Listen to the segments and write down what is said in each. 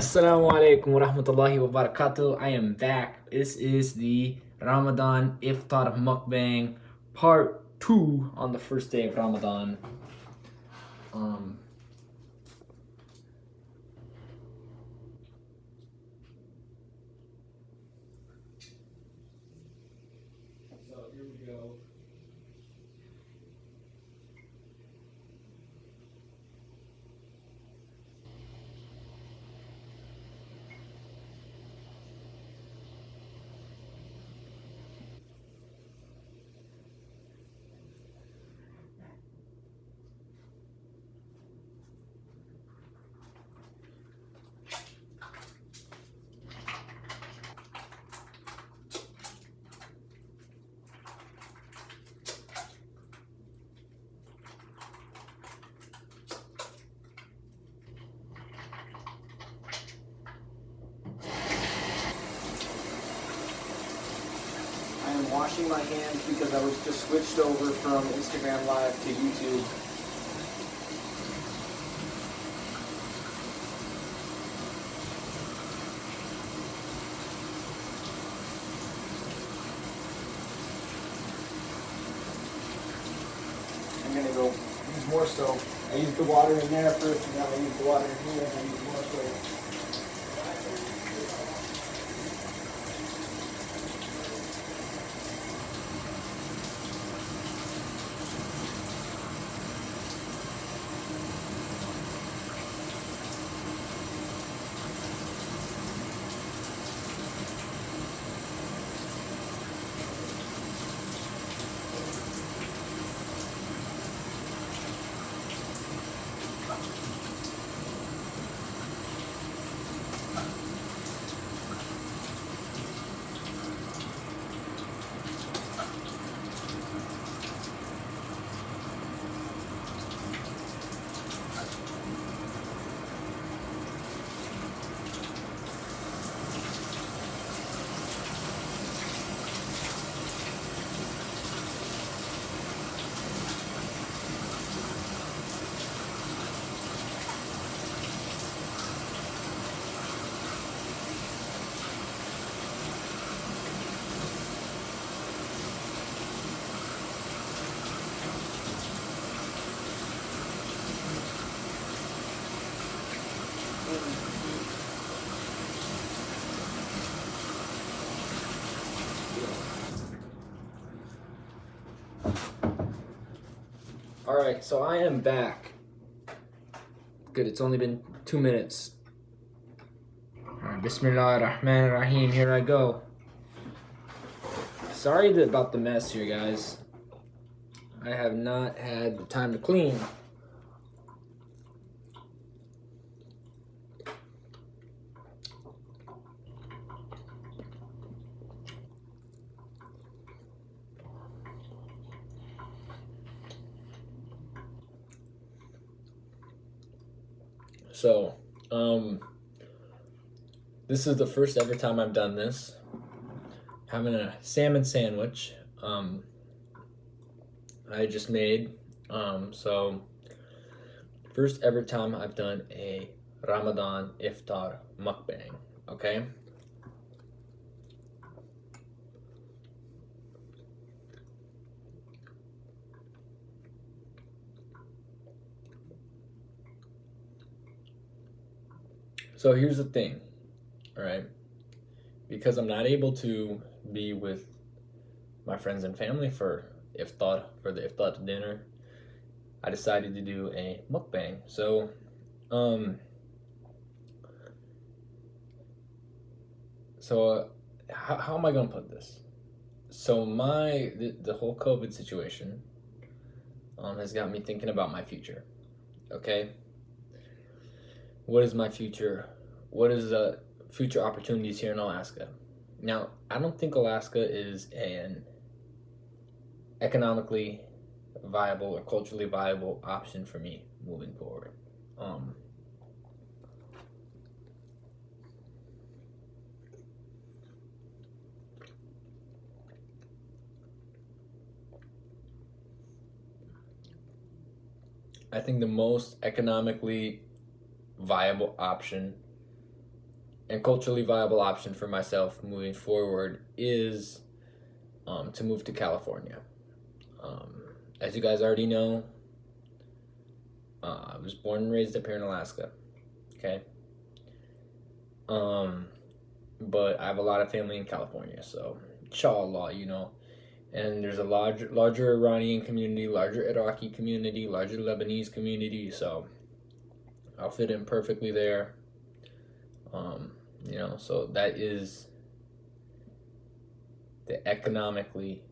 Assalamu alaikum wa rahmatullahi wa barakatuh. I am back. This is the Ramadan Iftar Mukbang part 2 on the first day of Ramadan. Um, so here we go. I am washing my hands because I was just switched over from Instagram Live to YouTube. I'm gonna go use more soap. I used the water in there first, and now I use the water in here, and I use more soap. Alright, so I am back. Good, it's only been 2 minutes. Alright, Bismillah ar-Rahman ar-Rahim, here I go. Sorry about the mess here, guys. I have not had the time to clean. So, this is the first ever time I've done this. Having a salmon sandwich. I just made. So, first ever time I've done a Ramadan Iftar Mukbang. Okay? So here's the thing, all right? Because I'm not able to be with my friends and family for the iftar dinner, I decided to do a mukbang. So, how am I gonna put this? So the whole COVID situation has got me thinking about my future. Okay. What is my future? What is the future opportunities here in Alaska? Now, I don't think Alaska is an economically viable or culturally viable option for me moving forward. I think the most economically viable option and culturally viable option for myself moving forward is to move to California. As you guys already know, I was born and raised up here in Alaska. Okay. But I have a lot of family in California, so inshallah, and there's a larger Iranian community, larger Iraqi community, larger Lebanese community, so I'll fit in perfectly there. So that is the economically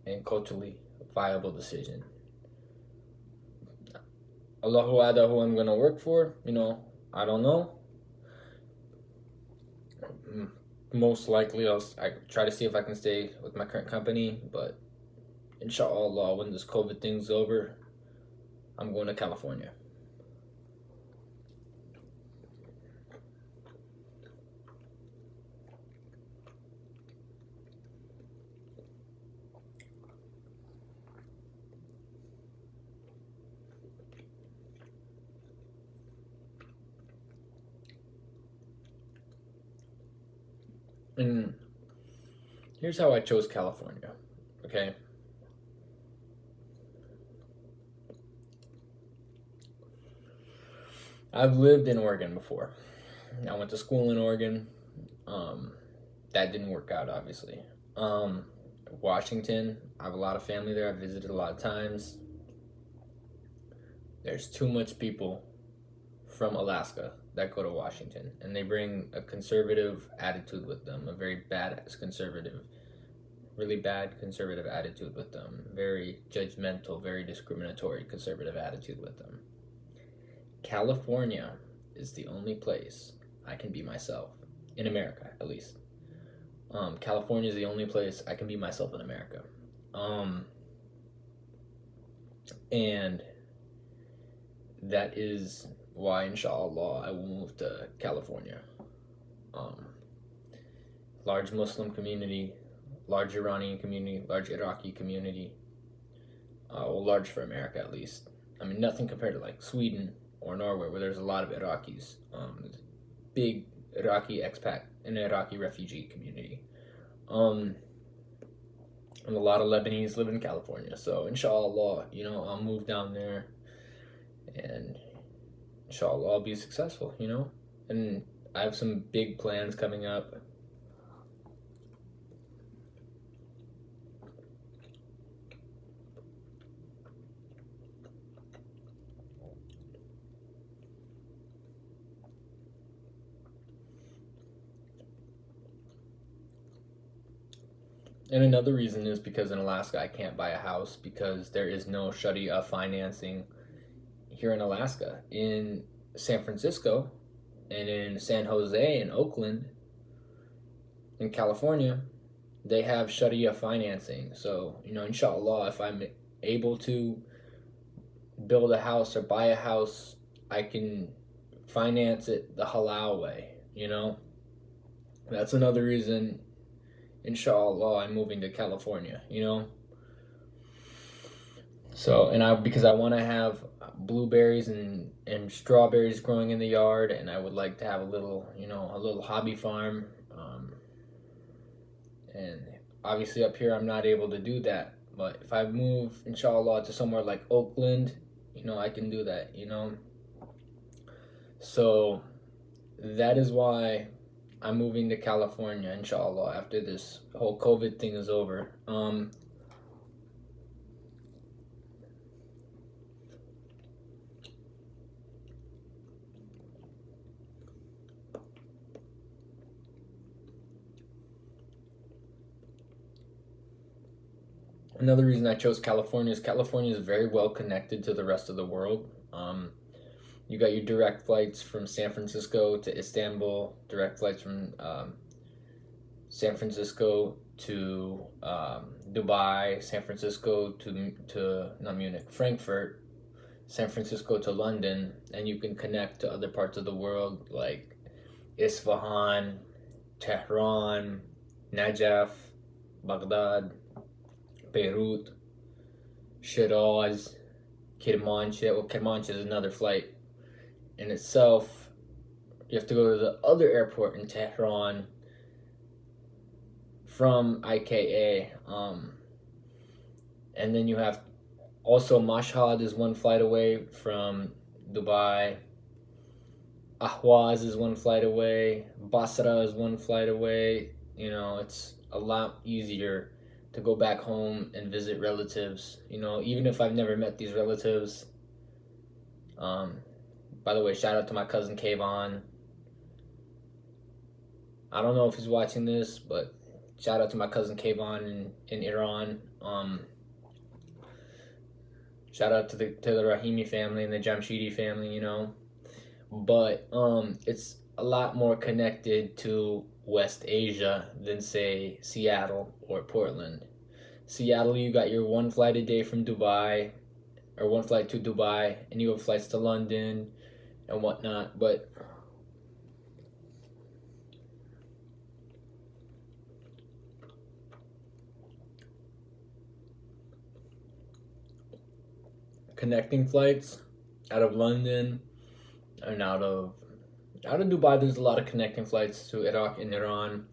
and culturally viable decision. Allahu Ada, who I'm gonna work for, I don't know. Most likely, I try to see if I can stay with my current company, but inshallah, when this COVID thing's over, I'm going to California. And here's how I chose California, okay? I've lived in Oregon before. I went to school in Oregon. That didn't work out, obviously. Washington, I have a lot of family there. I've visited a lot of times. There's too much people from Alaska that go to Washington, and they bring a conservative attitude with them, a very bad conservative, really bad conservative attitude with them, very judgmental, very discriminatory conservative attitude with them. California is the only place I can be myself, in America at least. California is the only place I can be myself in America. And that is why, inshallah, I will move to California. Large Muslim community, large Iranian community, large Iraqi community. Large for America at least. I mean, nothing compared to like Sweden or Norway, where there's a lot of Iraqis. Big Iraqi expat and Iraqi refugee community. And a lot of Lebanese live in California. So inshallah, I'll move down there, and inshallah I'll be successful, And I have some big plans coming up. And another reason is because in Alaska I can't buy a house because there is no Sharia financing here in Alaska. In San Francisco and in San Jose and Oakland in California, they have Sharia financing. So, inshallah, if I'm able to build a house or buy a house, I can finance it the halal way, That's another reason, inshallah, I'm moving to California, So, because I want to have blueberries and strawberries growing in the yard, and I would like to have a little hobby farm. And obviously up here I'm not able to do that. But if I move, inshallah, to somewhere like Oakland, I can do that, So that is why I'm moving to California, inshallah, after this whole COVID thing is over. Another reason I chose California is very well connected to the rest of the world. You got your direct flights from San Francisco to Istanbul, direct flights from San Francisco to Dubai, San Francisco to not Munich, Frankfurt, San Francisco to London, and you can connect to other parts of the world like Isfahan, Tehran, Najaf, Baghdad, Beirut, Shiraz, Kermanshah. Well, Kermanshah is another flight in itself, You have to go to the other airport in Tehran from IKA. And then you have also Mashhad is one flight away from Dubai. Ahwaz is one flight away. Basra is one flight away. You know, it's a lot easier to go back home and visit relatives. You know, even if I've never met these relatives. By the way, shout out to my cousin Kayvon. I don't know if he's watching this, but shout out to my cousin Kayvon in Iran. Shout out to the Rahimi family and the Jamshidi family, you know. But it's a lot more connected to West Asia than, say, Seattle or Portland. Seattle, you got your one flight a day from Dubai, or one flight to Dubai, and you have flights to London and whatnot. But connecting flights out of London and out of Dubai, there's a lot of connecting flights to Iraq and Iran,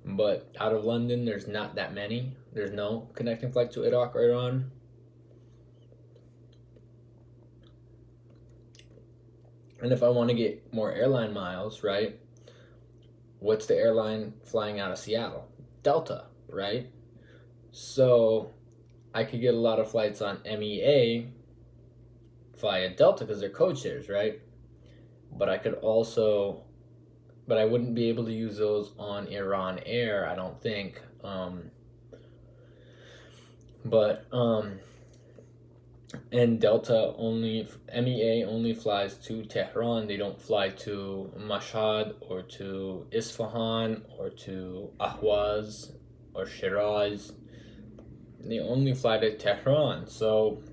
but out of London there's not that many. There's no connecting flight to Iraq or Iran. And if I want to get more airline miles, right, what's the airline flying out of Seattle? Delta, right? So I could get a lot of flights on MEA via Delta because they're code shares, right? But I wouldn't be able to use those on Iran Air, I don't think. And Delta MEA only flies to Tehran. They don't fly to Mashhad or to Isfahan or to Ahwaz or Shiraz. They only fly to Tehran, so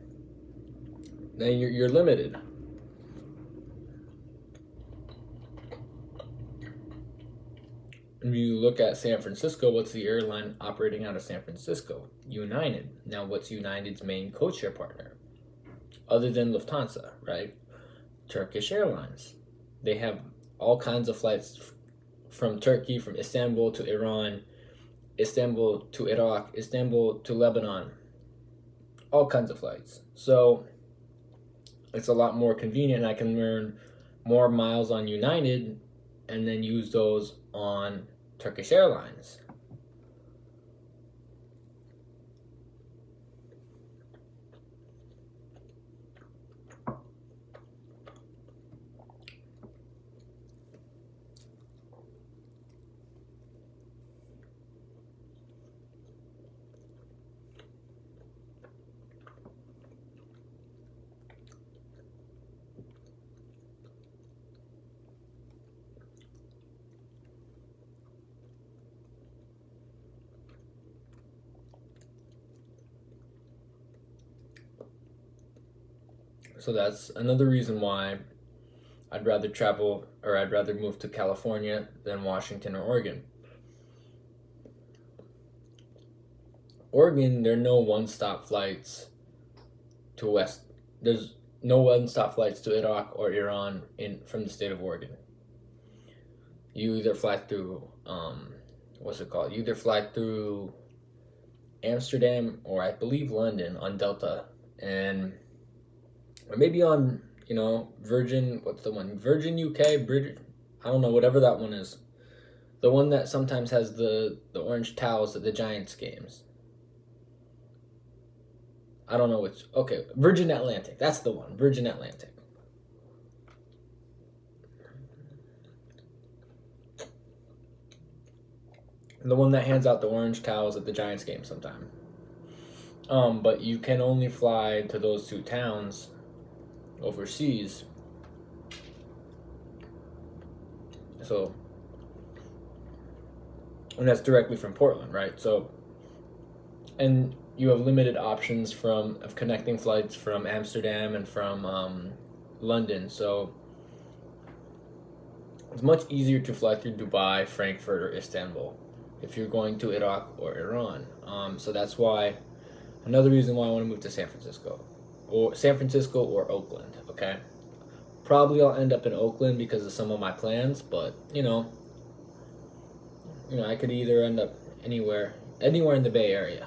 then you're limited. When you look at San Francisco, what's the airline operating out of San Francisco? United. Now, what's United's main codeshare partner? Other than Lufthansa, right? Turkish Airlines. They have all kinds of flights from Turkey, from Istanbul to Iran, Istanbul to Iraq, Istanbul to Lebanon. All kinds of flights. So it's a lot more convenient. I can earn more miles on United and then use those on Turkish Airlines. So that's another reason why I'd rather move to California than Washington or Oregon. Oregon, there are no one-stop flights to West. There's no one-stop flights to Iraq or Iran from the state of Oregon. You either fly through You either fly through Amsterdam or I believe London on Delta, or maybe on Virgin. What's the one? Virgin UK, British. I don't know, whatever that one is. The one that sometimes has the orange towels at the Giants games. I don't know which. Okay, Virgin Atlantic. That's the one. Virgin Atlantic. The one that hands out the orange towels at the Giants game sometime. But you can only fly to those two towns overseas. So, and that's directly from Portland, right? So, and you have limited options of connecting flights from Amsterdam and from London. So it's much easier to fly through Dubai, Frankfurt, or Istanbul if you're going to Iraq or Iran. So that's why, another reason why I want to move to San Francisco or Oakland, okay? Probably I'll end up in Oakland because of some of my plans, but I could either end up anywhere in the Bay Area.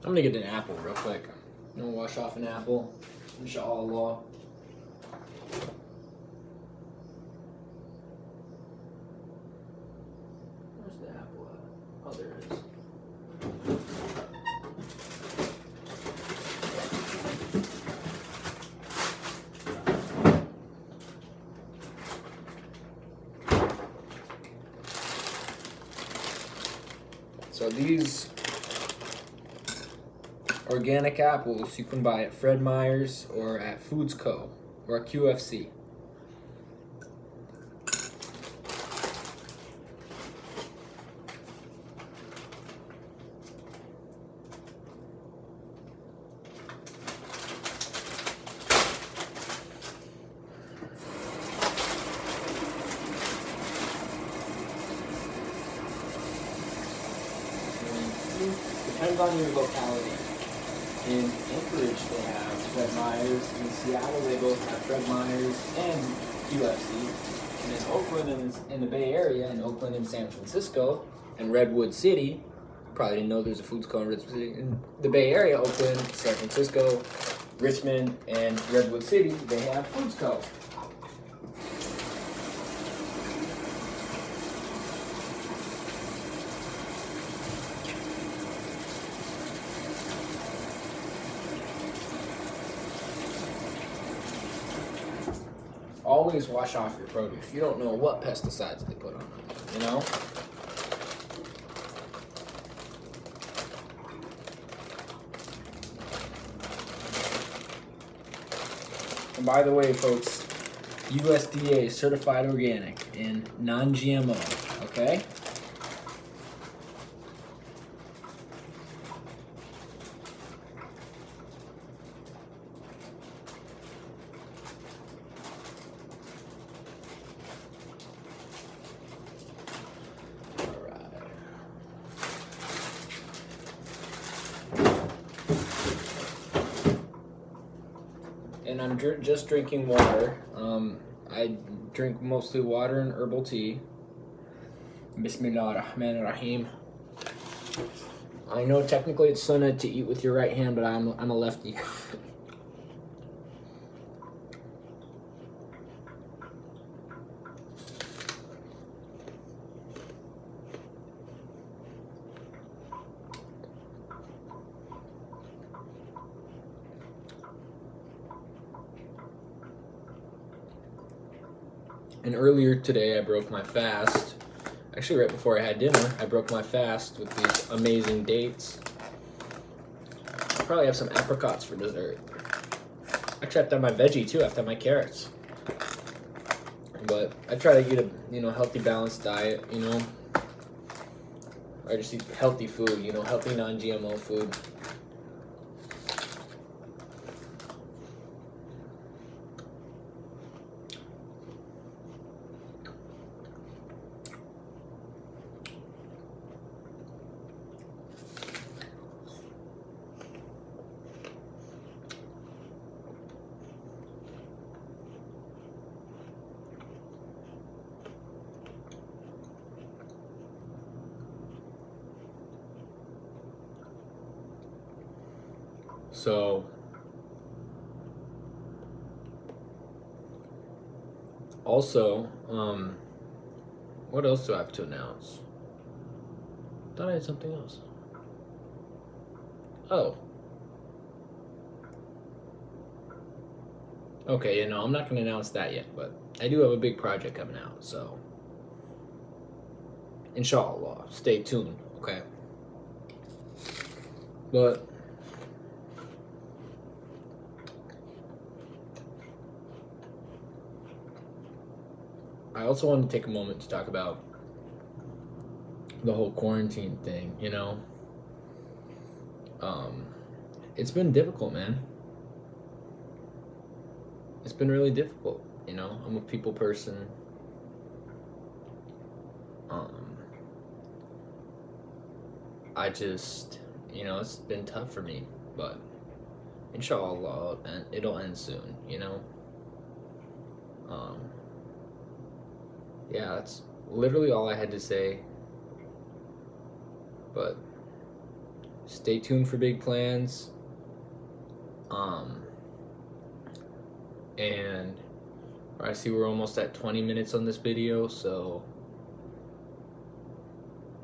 I'm gonna get an apple real quick. I'm gonna wash off an apple. Inshallah. Where's the apple at? Oh, there it is. So these organic apples you can buy at Fred Meyer's or at Foods Co. or at QFC. Depends on your locality. In Anchorage, they have Fred Meyer's. In Seattle, they both have Fred Meyer's and UFC. And in Oakland and in the Bay Area, in Oakland and San Francisco, and Redwood City, probably didn't know there's a Foods Co. in Redwood City. In the Bay Area, Oakland, San Francisco, Richmond, and Redwood City, they have Foods Co. Always wash off your produce. You don't know what pesticides they put on it, And by the way, folks, USDA certified organic and non-GMO, okay? And I'm just drinking water. I drink mostly water and herbal tea. Bismillah ar-Rahman ar-Rahim. I know technically it's sunnah to eat with your right hand, but I'm a lefty. And earlier today, I broke my fast. Actually, right before I had dinner, I broke my fast with these amazing dates. I'll probably have some apricots for dessert. Actually, I have to have my veggie too. I have to have my carrots. But I try to eat a healthy, balanced diet. I just eat healthy food. Healthy, non-GMO food. So, also, what else do I have to announce? Thought I had something else. Oh. Okay, I'm not going to announce that yet, but I do have a big project coming out, so inshallah, stay tuned, okay? But I also want to take a moment to talk about the whole quarantine thing, it's been difficult, man. It's been really difficult. You know, I'm a people person. Um, I just, you know, it's been tough for me, but inshallah, it'll end soon. You know. Um, yeah, that's literally all I had to say. But stay tuned for big plans. And I see we're almost at 20 minutes on this video, so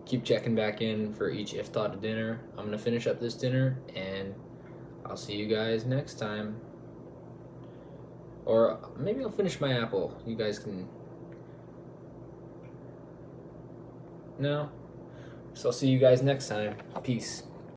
keep checking back in for each iftar dinner. I'm gonna finish up this dinner, and I'll see you guys next time. Or maybe I'll finish my apple. You guys can. No. So I'll see you guys next time. Peace.